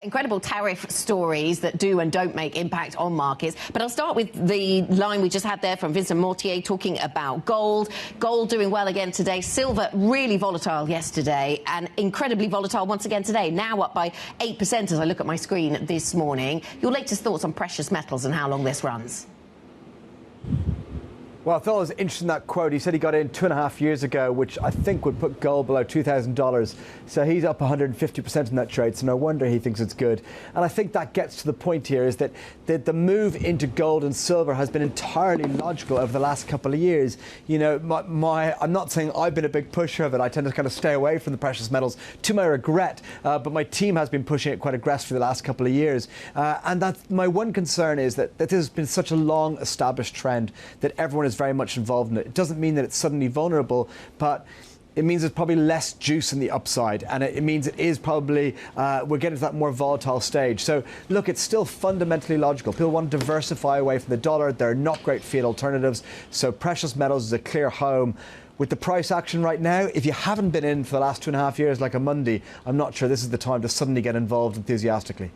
Incredible tariff stories that do and don't make impact on markets. But I'll start with the line we just had there from Vincent Mortier talking about gold. Gold doing well again today. Silver really volatile yesterday and incredibly volatile once again today. Now up by 8% as I look at my screen this morning. Your latest thoughts on precious metals and how long this runs? Well, I thought it was interesting, that quote. He said he got in 2.5 years ago, which I think would put gold below $2,000. So he's up 150% in that trade. So no wonder he thinks it's good. And I think that gets to the point here is that the move into gold and silver has been entirely logical over the last couple of years. You know, I'm not saying I've been a big pusher of it. I tend to kind of stay away from the precious metals to my regret. But my team has been pushing it quite aggressively the last couple of years. And that's my one concern is that this has been such a long established trend that everyone is very much involved in it. It doesn't mean that it's suddenly vulnerable, but it means there's probably less juice in the upside, and it means it is probably we're getting to that more volatile stage. So look, it's still fundamentally logical. People want to diversify away from the dollar. They're not great fiat alternatives, so precious metals is a clear home. With the price action right now, if you haven't been in for the last 2.5 years like a Monday, I'm not sure this is the time to suddenly get involved enthusiastically.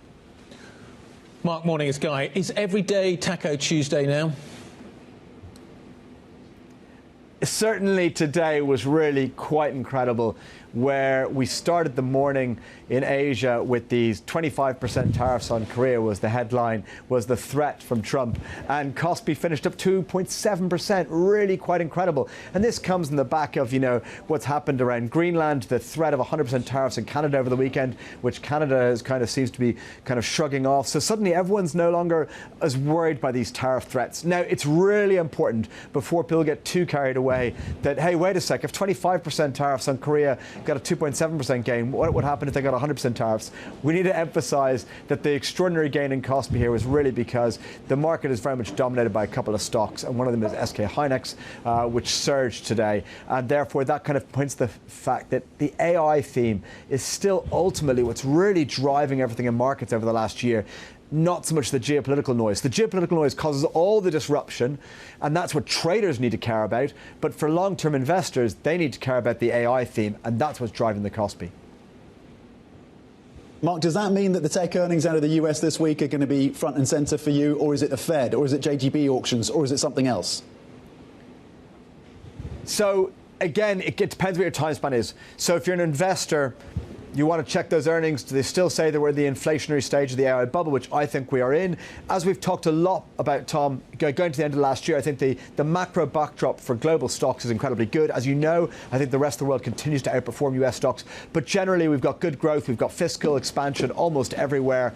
Mark, morning, it's Guy. Is every day Taco Tuesday now? Certainly today was really quite incredible, where we started the morning in Asia with these 25% tariffs on Korea was the headline, was the threat from Trump. And Kospi finished up 2.7%, really quite incredible. And this comes in the back of, you know, what's happened around Greenland, the threat of 100% tariffs in Canada over the weekend, which Canada seems to be kind of shrugging off. So suddenly everyone's no longer as worried by these tariff threats. Now, it's really important before people get too carried away that, hey, wait a sec, if 25% tariffs on Korea got a 2.7% gain, what would happen if they got 100% tariffs? We need to emphasize that the extraordinary gain in Kospi here was really because the market is very much dominated by a couple of stocks, and one of them is SK Hynix, which surged today. And therefore, that kind of points to the fact that the AI theme is still ultimately what's really driving everything in markets over the last year. Not so much the geopolitical noise. The geopolitical noise causes all the disruption, and that's what traders need to care about. But for long-term investors, they need to care about the AI theme, and that's what's driving the Kospi. Mark, does that mean that the tech earnings out of the US this week are going to be front and centre for you, or is it the Fed, or is it JGB auctions, or is it something else? So, again, it depends what your time span is. So if you're an investor, you want to check those earnings. Do they still say that we're in the inflationary stage of the AI bubble, which I think we are in? As we've talked a lot about, Tom, going to the end of last year, I think the macro backdrop for global stocks is incredibly good. As you know, I think the rest of the world continues to outperform US stocks. But generally, we've got good growth. We've got fiscal expansion almost everywhere.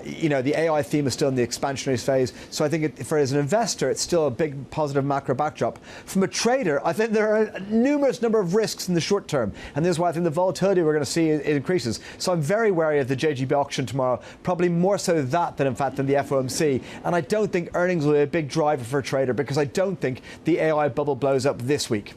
You know, the AI theme is still in the expansionary phase. So I think as an investor, it's still a big positive macro backdrop. From a trader, I think there are a numerous number of risks in the short term. And this is why I think the volatility we're going to see it increases. So I'm very wary of the JGB auction tomorrow, probably more so that than, in fact, than the FOMC. And I don't think earnings will be a big driver for a trader because I don't think the AI bubble blows up this week.